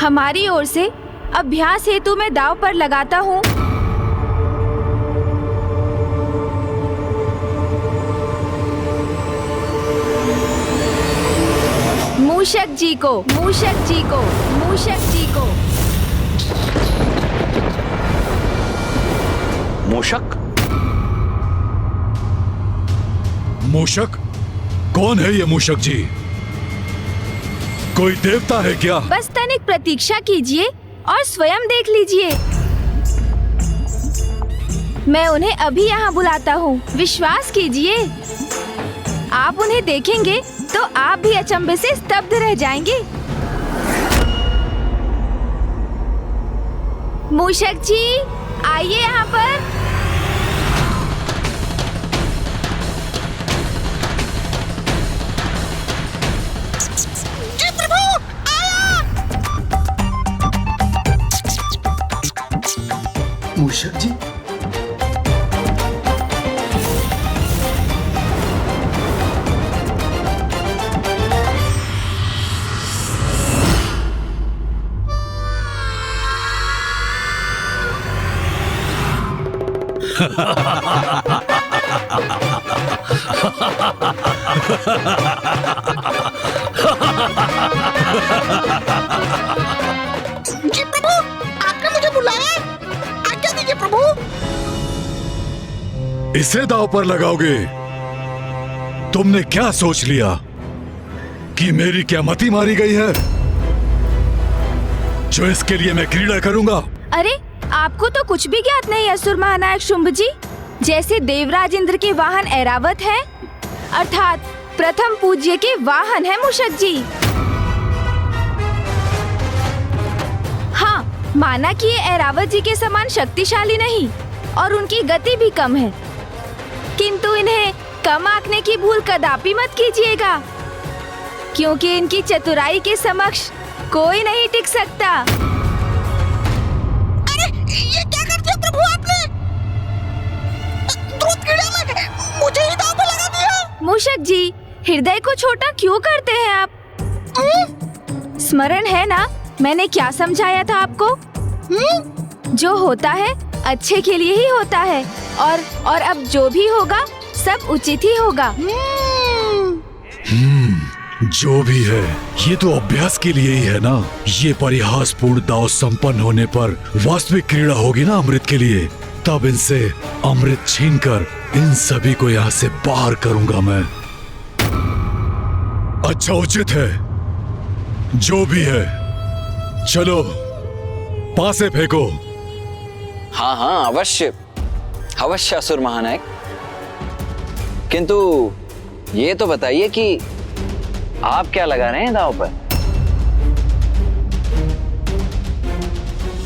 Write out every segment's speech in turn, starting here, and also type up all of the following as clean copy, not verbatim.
हमारी ओर से अभ्यास हेतु मैं दांव पर लगाता हूँ। मूषक जी को, मूषक जी को, मूषक जी को। मूषक? मूषक? कौन है ये मूषक जी? कोई देवता है क्या? बस तनिक प्रतीक्षा कीजिए और स्वयं देख लीजिए। मैं उन्हें अभी यहाँ बुलाता हूँ, विश्वास कीजिए। आप उन्हें देखेंगे तो आप भी अचंभे से स्तब्ध रह जाएंगे। मूषक जी, आइए यहाँ पर। जी प्रभु, आया। मूषक जी, जी प्रभु, आपने मुझे बुलाया। आज्ञा दीजिए प्रभु। इसे दांव पर लगाओगे? तुमने क्या सोच लिया कि मेरी क्या मति मारी गई है जो इसके लिए मैं क्रीड़ा करूंगा? अरे, आपको तो कुछ भी ज्ञात नहीं असुर महानायक शुंभ जी। जैसे देवराज इंद्र के वाहन ऐरावत है, अर्थात प्रथम पूज्य के वाहन है मूषक जी। हाँ, माना कि ये ऐरावत जी के समान शक्तिशाली नहीं और उनकी गति भी कम है, किंतु इन्हें कम आंकने की भूल कदापि मत कीजिएगा, क्योंकि इनकी चतुराई के समक्ष कोई नहीं टिक सकता। अरे, ये क्या कर दिया प्रभु आपने? द्रुत क्रीड़ा में मुझे ही दांव पे लगा दिया। मूषक जी, हृदय को छोटा क्यों करते हैं आप? स्मरण है ना मैंने क्या समझाया था आपको? जो होता है अच्छे के लिए ही होता है, और अब जो भी होगा सब उचित ही होगा। जो भी है, ये तो अभ्यास के लिए ही है ना। ये परिहासपूर्ण दांव संपन्न होने पर वास्तविक क्रीड़ा होगी ना अमृत के लिए। तब इनसे अमृत छीनकर इन सभी को यहाँ से बाहर करूंगा मैं। अच्छा, उचित है। जो भी है, चलो पासे फेंको। हाँ हाँ, अवश्य अवश्य असुर महानायक। किंतु ये तो बताइए कि आप क्या लगा रहे हैं दांव पर?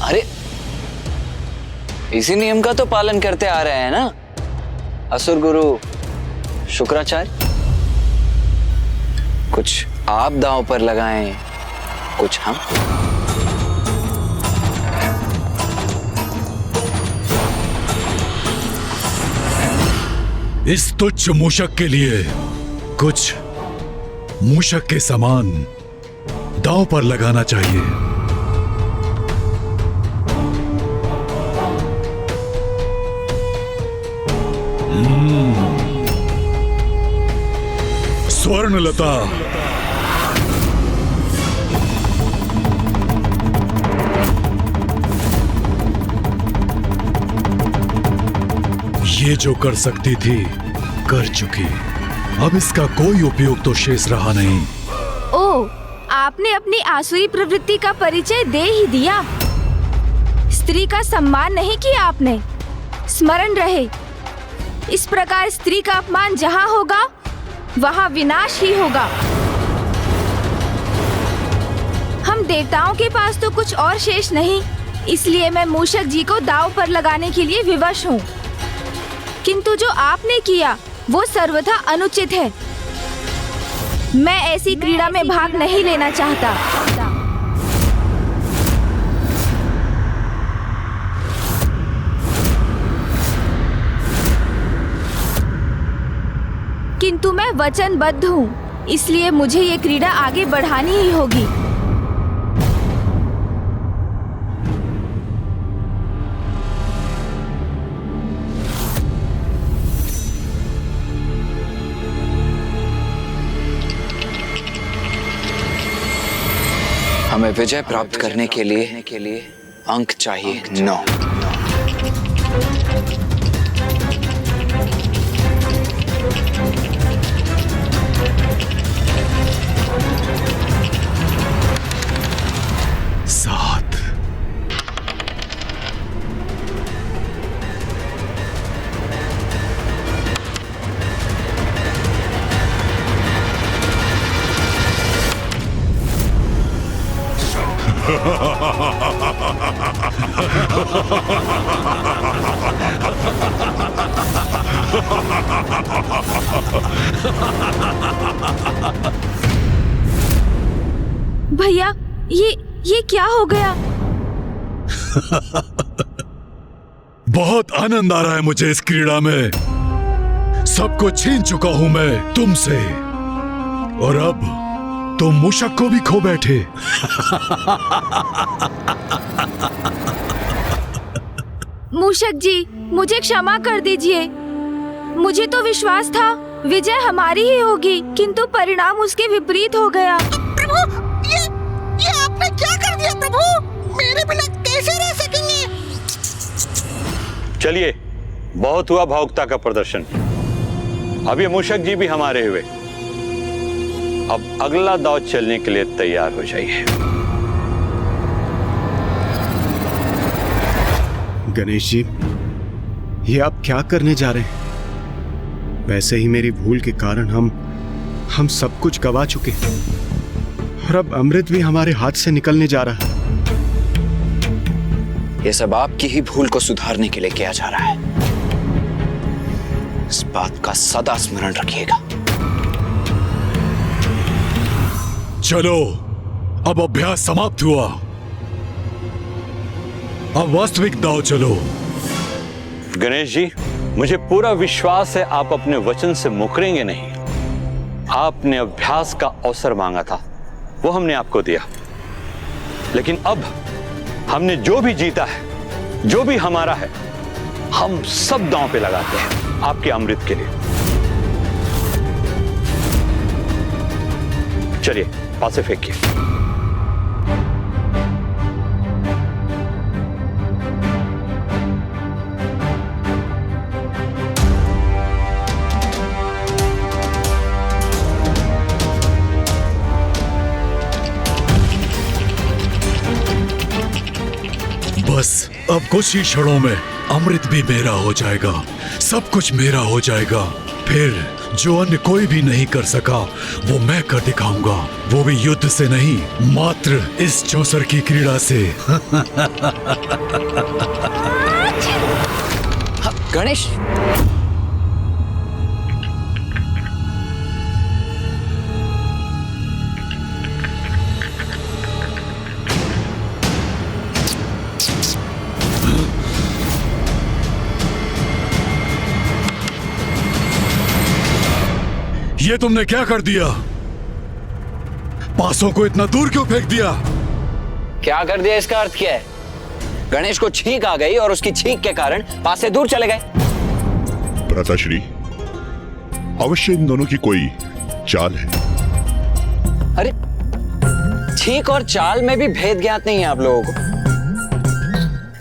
अरे, इसी नियम का तो पालन करते आ रहे हैं ना असुर गुरु शुक्राचार्य। कुछ आप दांव पर लगाएं, कुछ हम। इस तुच्छ मूषक के लिए कुछ मूषक के समान दांव पर लगाना चाहिए। स्वर्णलता, ये जो कर सकती थी कर चुकी। अब इसका कोई उपयोग तो शेष रहा नहीं। ओह, आपने अपनी आसुरी प्रवृत्ति का परिचय दे ही दिया। स्त्री का सम्मान नहीं किया आपने। स्मरण रहे, इस प्रकार स्त्री का अपमान जहाँ होगा वहाँ विनाश ही होगा। हम देवताओं के पास तो कुछ और शेष नहीं, इसलिए मैं मूषक जी को दांव पर लगाने के लिए विवश हूँ। किंतु जो आपने किया वो सर्वथा अनुचित है। मैं ऐसी क्रीड़ा में भाग नहीं लेना चाहता। किंतु मैं वचनबद्ध हूँ, इसलिए मुझे ये क्रीड़ा आगे बढ़ानी ही होगी। हमें विजय प्राप्त करने के लिए अंक चाहिए 9। भैया ये क्या हो गया? बहुत आनंद आ रहा है मुझे इस क्रीड़ा में। सब कुछ छीन चुका हूं मैं तुमसे, और अब तुम मूषक को भी खो बैठे। मूषक जी, मुझे क्षमा कर दीजिए। मुझे तो विश्वास था विजय हमारी ही होगी, किंतु परिणाम उसके विपरीत हो गया। प्रभु, ये आपने क्या कर दिया प्रभु? मेरे बिना कैसे रह सकेंगे? चलिए, बहुत हुआ भावुकता का प्रदर्शन। अब ये मूषक जी भी हमारे हुए। अब अगला दांव चलने के लिए तैयार हो जाइए। गणेश जी, ये आप क्या करने जा रहे हैं? वैसे ही मेरी भूल के कारण हम सब कुछ गवा चुके हैं, और अब अमृत भी हमारे हाथ से निकलने जा रहा है। ये सब आपकी ही भूल को सुधारने के लिए किया जा रहा है। इस बात का सदा स्मरण रखिएगा। चलो, अब अभ्यास समाप्त हुआ। अब वास्तविक दांव चलो। गणेश जी, मुझे पूरा विश्वास है आप अपने वचन से मुकरेंगे नहीं। आपने अभ्यास का अवसर मांगा था, वो हमने आपको दिया। लेकिन अब हमने जो भी जीता है, जो भी हमारा है, हम सब दांव पे लगाते हैं आपके अमृत के लिए। चलिए, पासे फेंकिए। बस अब कुछ ही क्षणों में अमृत भी मेरा हो जाएगा, सब कुछ मेरा हो जाएगा। फिर जो अन्य कोई भी नहीं कर सका, वो मैं कर दिखाऊंगा। वो भी युद्ध से नहीं, मात्र इस चौसर की क्रीड़ा से। गणेश, ये तुमने क्या कर दिया? पासों को इतना दूर क्यों फेंक दिया? क्या कर दिया इसका अर्थ क्या है? गणेश को छींक आ गई और उसकी छींक के कारण पासे दूर चले गए। भ्राताश्री, अवश्य इन दोनों की कोई चाल है। अरे, छींक और चाल में भी भेद ज्ञात नहीं है आप लोगों को।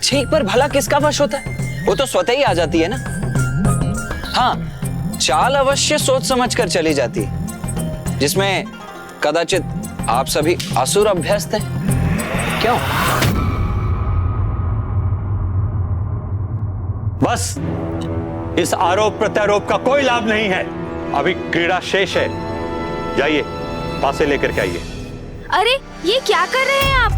छींक पर भला किसका वश होता है? वो तो स्वतः ही आ जाती है ना। हाँ, चाल अवश्य सोच समझकर चली जाती है, जिसमें कदाचित आप सभी असुर अभ्यस्त हैं। क्यों? बस, इस आरोप प्रत्यारोप का कोई लाभ नहीं है। अभी क्रीड़ा शेष है। जाइए, पासे लेकर के आइए। अरे, ये क्या कर रहे हैं आप?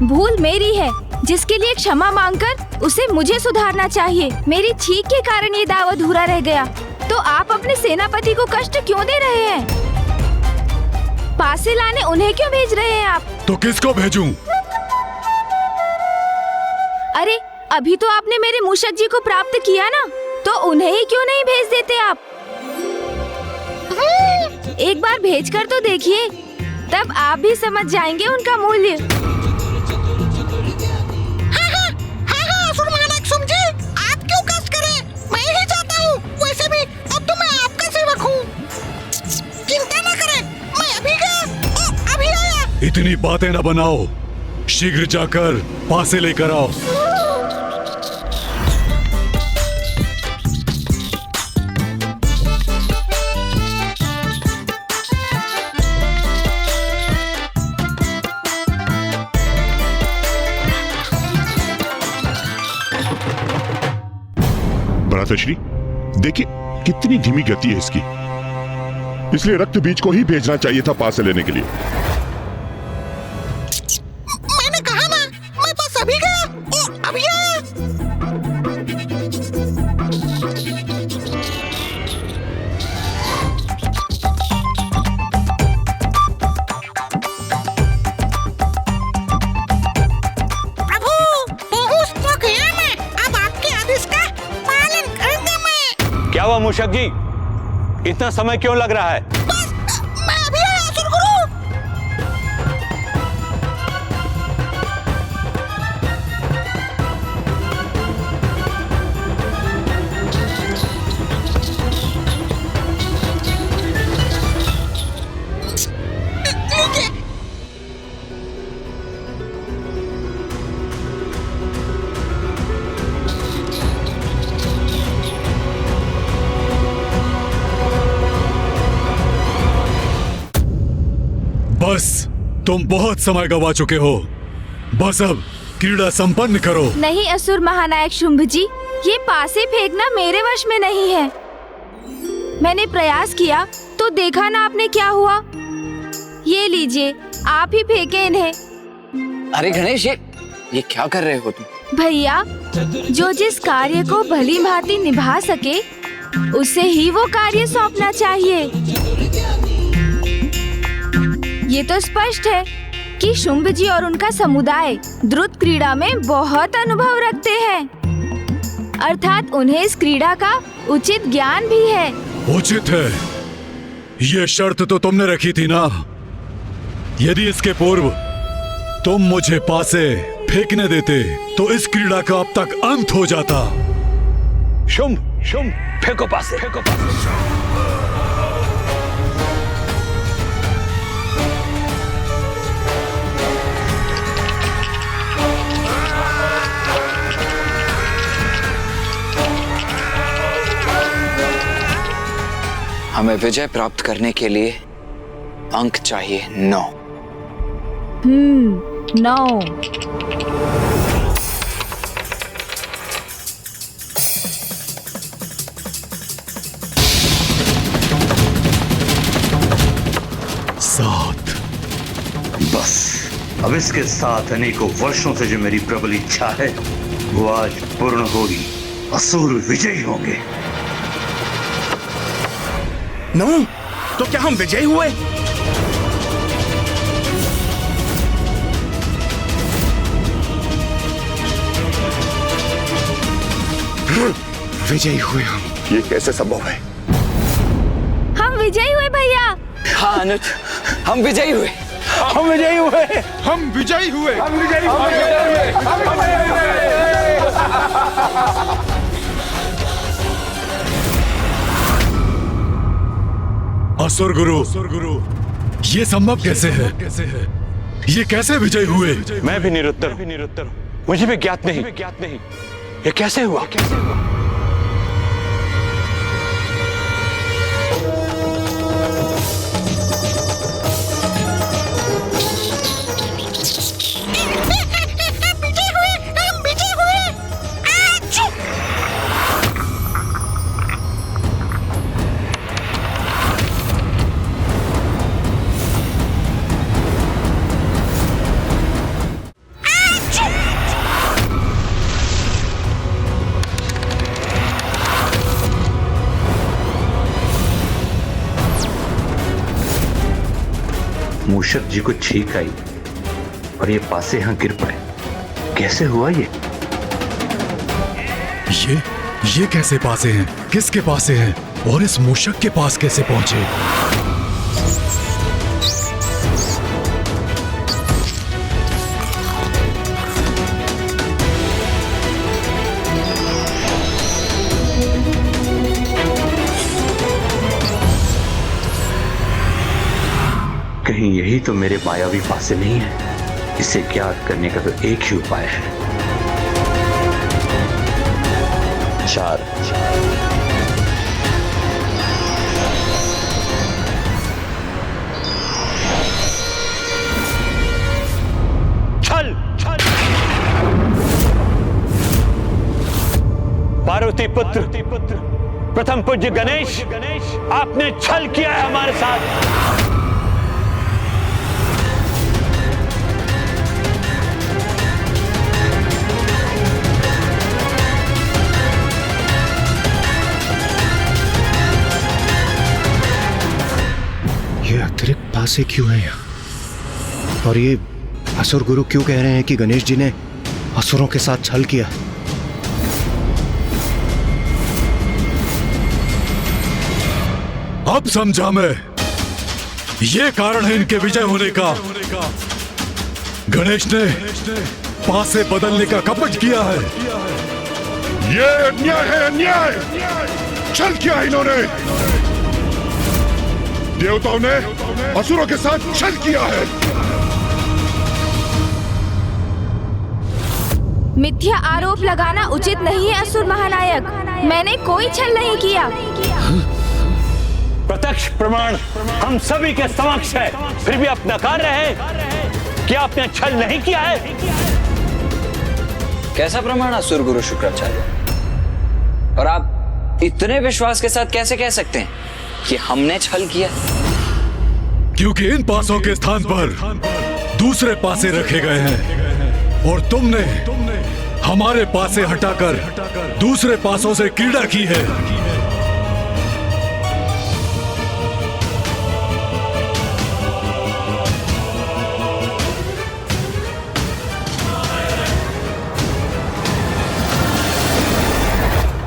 भूल मेरी है, जिसके लिए क्षमा मांगकर उसे मुझे सुधारना चाहिए। मेरी छींक के कारण ये दाव अधूरा रह गया। तो आप अपने सेनापति को कष्ट क्यों दे रहे हैं? पासे लाने उन्हें क्यों भेज रहे हैं आप? तो किसको भेजूं? अरे, अभी तो आपने मेरे मूषक जी को प्राप्त किया ना, तो उन्हें ही क्यों नहीं भेज देते आप? एक बार भेजकर तो देखिए, तब आप भी समझ जाएंगे उनका मूल्य। हाँ, असुर महानायक समझे, आप क्यों कष्ट करें? मैं ही चाहता हूँ। वैसे भी अब तो मैं आपका सेवक हूँ। चिंता न करें, मैं अभी गया और अभी आया। इतनी बातें न बनाओ, शीघ्र जाकर पासे लेकर आओ। भ्राताश्री, देखिए कितनी धीमी गति है इसकी, इसलिए रक्त बीज को ही भेजना चाहिए था पास लेने के लिए। मैंने कहा ना, मैं बस अभी गया और अभी आया। प्रभु, पहुंच तो गया मैं। अब आपके आदेश का पालन करूंगा मैं। क्या हुआ मूषक जी, इतना समय क्यों लग रहा है? बस मैं अभी आया असुर गुरु। लीजिए। बस तुम बहुत समय गवा चुके हो, बस अब क्रीड़ा संपन्न करो। नहीं असुर महानायक शुंभ जी, ये पासे फेंकना मेरे वश में नहीं है। मैंने प्रयास किया तो देखा ना आपने क्या हुआ। ये लीजिए, आप ही फेंके इन्हें। अरे गणेश, ये क्या कर रहे हो तुम? भैया, जो जिस कार्य को भली भांति निभा सके उसे ही वो कार्य सौंपना चाहिए। ये तो स्पष्ट है कि शुंभ जी और उनका समुदाय द्रुत क्रीड़ा में बहुत अनुभव रखते हैं, अर्थात उन्हें इस क्रीड़ा का उचित ज्ञान भी है। उचित है, ये शर्त तो तुमने रखी थी ना। यदि इसके पूर्व तुम मुझे पासे फेंकने देते तो इस क्रीड़ा का अब तक अंत हो जाता। शुंभ, शुंभ, फेंको पासे, फेंको पासे। हमें विजय प्राप्त करने के लिए अंक चाहिए 9। 9। बस अब इसके साथ अनेकों वर्षों से जो मेरी प्रबल इच्छा है वो आज पूर्ण होगी। असुर विजयी होंगे। 9? तो क्या हम विजयी हुए? विजयी हुए हम? ये कैसे संभव है? हम विजयी हुए भैया। हाँ अनुज, हम विजयी हुए। हम विजयी हुए। हम विजयी हुए। असुर गुरु, ये संभव कैसे है? ये कैसे विजय हुए? मैं भी निरुत्तर हूं, मुझे भी ज्ञात नहीं। ये कैसे हुआ? मूषक जी को छींक आई और ये पासे यहां गिर पड़े। कैसे हुआ ये? ये कैसे पासे हैं? किसके पासे हैं? और इस मूषक के पास कैसे पहुंचे? कहीं यही तो मेरे मायावी पासे नहीं है? इसे ज्ञात करने का तो एक ही उपाय है। 4 छल पार्वती पुत्र प्रथम पूज्य गणेश, आपने छल किया है हमारे साथ। ये अतिरिक्त पासे क्यों है यहाँ? और ये असुर गुरु क्यों कह रहे हैं कि गणेश जी ने असुरों के साथ छल किया? अब समझा मैं, ये कारण है इनके विजय होने का। गणेश ने पासे बदलने का कपट किया है। ये अन्याय है, अन्याय। छल किया इन्होंने। देवताओं ने असुरों के साथ छल किया है। मिथ्या आरोप लगाना उचित नहीं है असुर महानायक। मैंने कोई छल नहीं किया। प्रत्यक्ष प्रमाण हम सभी के समक्ष है, फिर भी आप नकार रहे हैं कि आपने छल नहीं किया है। कैसा प्रमाण असुर गुरु शुक्राचार्य? और आप इतने विश्वास के साथ कैसे कह सकते हैं कि हमने छल किया? क्योंकि इन पासों के स्थान पर दूसरे पासे रखे गए हैं और तुमने हमारे पासे हटाकर दूसरे पासों से क्रीड़ा की है।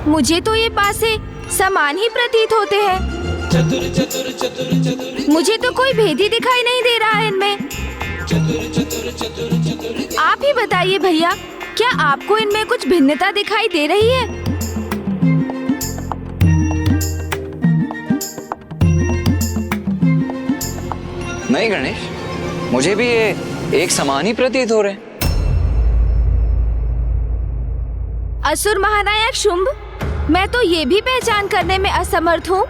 मुझे तो ये पासे समान ही प्रतीत होते हैं। मुझे तो कोई भेद ही दिखाई नहीं दे रहा है इनमें। आप ही बताइए भैया, क्या आपको इनमें कुछ भिन्नता दिखाई दे रही है? नहीं गणेश, मुझे भी ये एक समान ही प्रतीत हो रहे हैं। असुर महानायक शुंभ, मैं तो ये भी पहचान करने में असमर्थ हूँ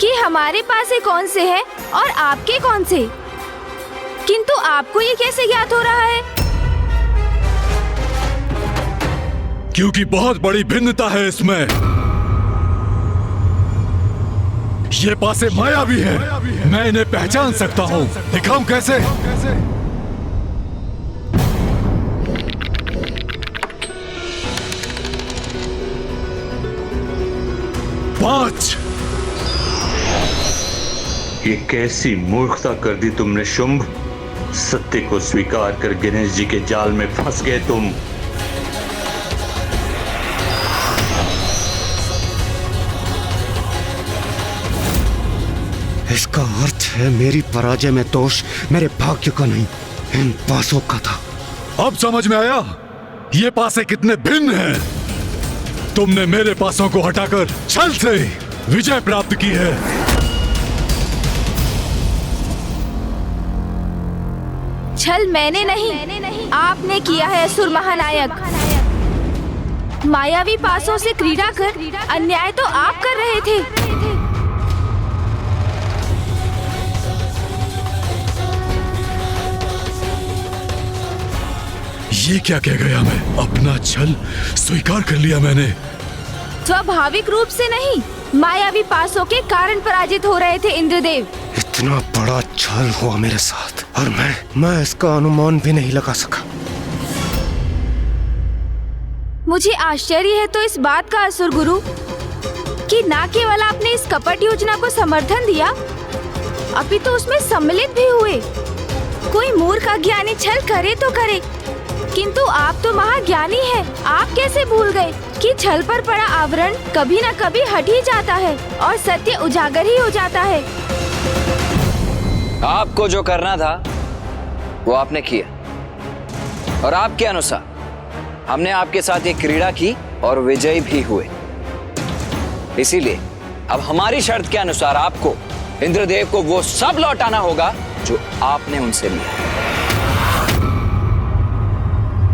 कि हमारे पासे कौन से हैं और आपके कौन से। किंतु आपको ये कैसे ज्ञात हो रहा है? क्योंकि बहुत बड़ी भिन्नता है इसमें। ये पासे मायावी है, मैं इन्हें पहचान सकता हूँ। दिखाऊं कैसे? 5 ये कैसी मूर्खता कर दी तुमने शुंभ। सत्य को स्वीकार कर गणेश जी के जाल में फंस गए तुम। इसका अर्थ है मेरी पराजय में दोष मेरे भाग्य का नहीं, इन पासों का था। अब समझ में आया ये पासे कितने भिन्न हैं। तुमने मेरे पासों को हटाकर छल से विजय प्राप्त की है। छल मैंने नहीं, आपने किया है असुर महानायक। मायावी पासों से क्रीड़ा कर अन्याय तो आप कर रहे थे। ये क्या कह गया मैं? अपना छल स्वीकार कर लिया मैंने। स्वाभाविक रूप से नहीं, मायावी पासों के कारण पराजित हो रहे थे इंद्रदेव। इतना बड़ा छल हुआ मेरे साथ और मैं इसका अनुमान भी नहीं लगा सका। मुझे आश्चर्य है तो इस बात का असुर गुरु कि न केवल आपने इस कपट योजना को समर्थन दिया, अपितु उसमें सम्मिलित भी हुए। कोई मूर्ख अज्ञानी छल करे तो करे, किंतु आप तो महाज्ञानी हैं। आप कैसे भूल गए कि छल पर पड़ा आवरण कभी न कभी हट ही जाता है और सत्य उजागर ही हो जाता है। आपको जो करना था वो आपने किया और आपके अनुसार हमने आपके साथ एक क्रीड़ा की और विजयी भी हुए। इसीलिए अब हमारी शर्त के अनुसार आपको इंद्रदेव को वो सब लौटाना होगा जो आपने उनसे लिया,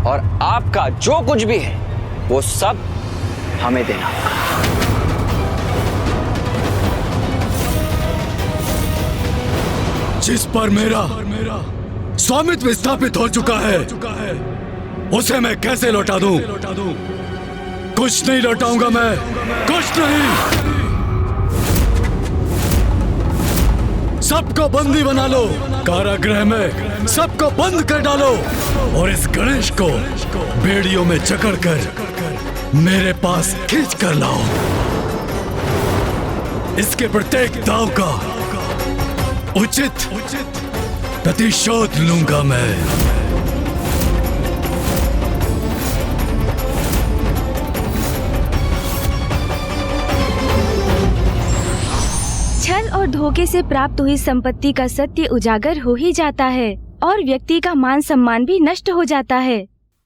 और आपका जो कुछ भी है वो सब हमें देना होगा। जिस पर मेरा स्वामित्व स्थापित हो चुका है उसे मैं कैसे लौटा दूं? कुछ नहीं लौटाऊंगा मैं, कुछ नहीं। सबको बंदी बना लो, कारागृह में सबको बंद कर डालो और इस गणेश को बेड़ियों में जकड़कर मेरे पास खींच कर लाओ। इसके प्रत्येक दाव का उचित प्रतिशोध लूंगा मैं। छल और धोखे से प्राप्त हुई संपत्ति का सत्य उजागर हो ही जाता है और व्यक्ति का मान सम्मान भी नष्ट हो जाता है।